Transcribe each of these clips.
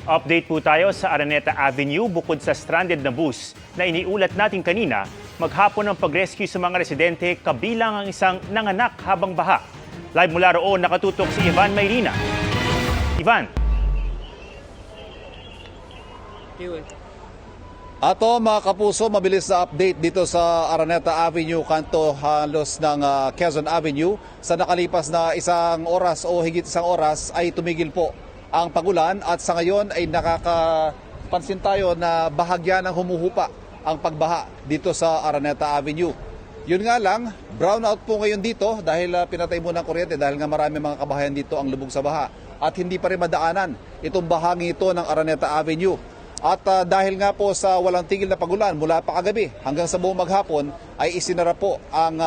Update po tayo sa Araneta Avenue bukod sa stranded na bus na iniulat natin kanina, maghapon ang pag-rescue sa mga residente kabilang ang isang nanganak habang baha. Live mula roon nakatutok si Ivan Mayrina. Ivan. Ato mga kapuso, mabilis na update dito sa Araneta Avenue, kanto halos ng Quezon Avenue. Sa nakalipas na isang oras o higit isang oras ay tumigil po ang pagulan at sa ngayon ay nakakapansin tayo na bahagya ng humuhupa ang pagbaha dito sa Araneta Avenue. Yun nga lang, brownout po ngayon dito dahil pinatay muna ang kuryente dahil nga marami mga kabahayan dito ang lubog sa baha at hindi pa rin madaanan itong bahagi ito ng Araneta Avenue. At dahil nga po sa walang tigil na pagulan mula pa kagabi hanggang sa buong maghapon ay isinara po ang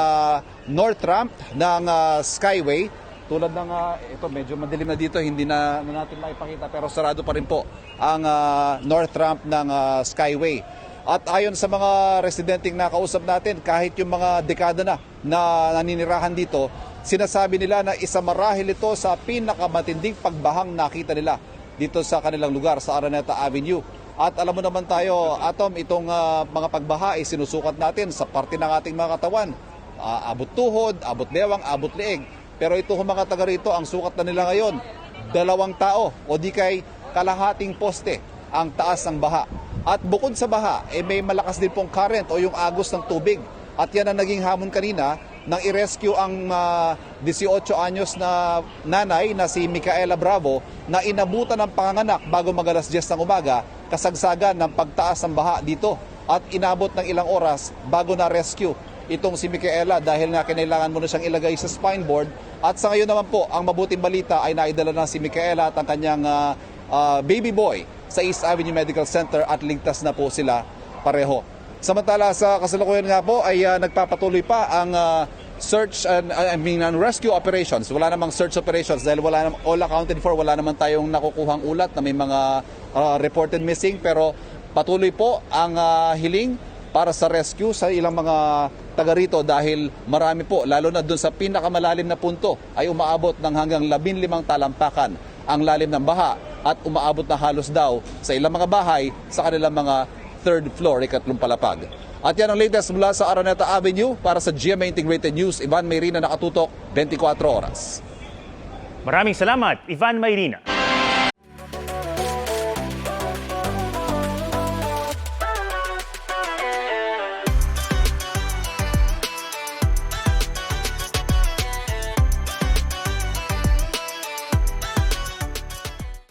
north ramp ng Skyway. Tulad ng ito, medyo madilim na dito, hindi na natin maipakita pero sarado pa rin po ang north ramp ng Skyway. At ayon sa mga residenteng nakausap natin, kahit yung mga dekada na naninirahan dito, sinasabi nila na isa marahil ito sa pinakamatinding pagbahang nakita nila dito sa kanilang lugar sa Araneta Avenue. At alam mo naman tayo, Atom, itong mga pagbaha ay sinusukat natin sa parte ng ating mga katawan. Abot tuhod, abot bewang, abot leeg. Pero ito mga taga rito, ang sukat na nila ngayon, 2 tao o di kay kalahating poste ang taas ng baha. At bukod sa baha, may malakas din pong current o yung agos ng tubig. At yan ang naging hamon kanina nang i-rescue ang 18 anyos na nanay na si Micaela Bravo na inabutan ng panganganak bago mag-alas 10 ng umaga, kasagsagan ng pagtaas ng baha dito. At inabot ng ilang oras bago na-rescue itong si Micaela dahil nga kinailangan mo na siyang ilagay sa spine board. At sa ngayon naman po, ang mabuting balita ay naidala na si Micaela at ang kanyang baby boy sa East Avenue Medical Center at ligtas na po sila pareho. Samantala sa kasalukuyan nga po ay nagpapatuloy pa ang rescue operations. Wala namang search operations dahil wala namang, all accounted for, wala naman tayong nakukuhang ulat na may mga reported missing, pero patuloy po ang hiling para sa rescue sa ilang mga taga rito dahil marami po, lalo na dun sa pinakamalalim na punto ay umaabot ng hanggang 15 talampakan ang lalim ng baha at umaabot na halos daw sa ilang mga bahay sa kanilang mga third floor, ikatlong palapag. At yan ang latest mula sa Araneta Avenue para sa GMA Integrated News. Ivan Mayrina, nakatutok 24 oras. Maraming salamat, Ivan Mayrina.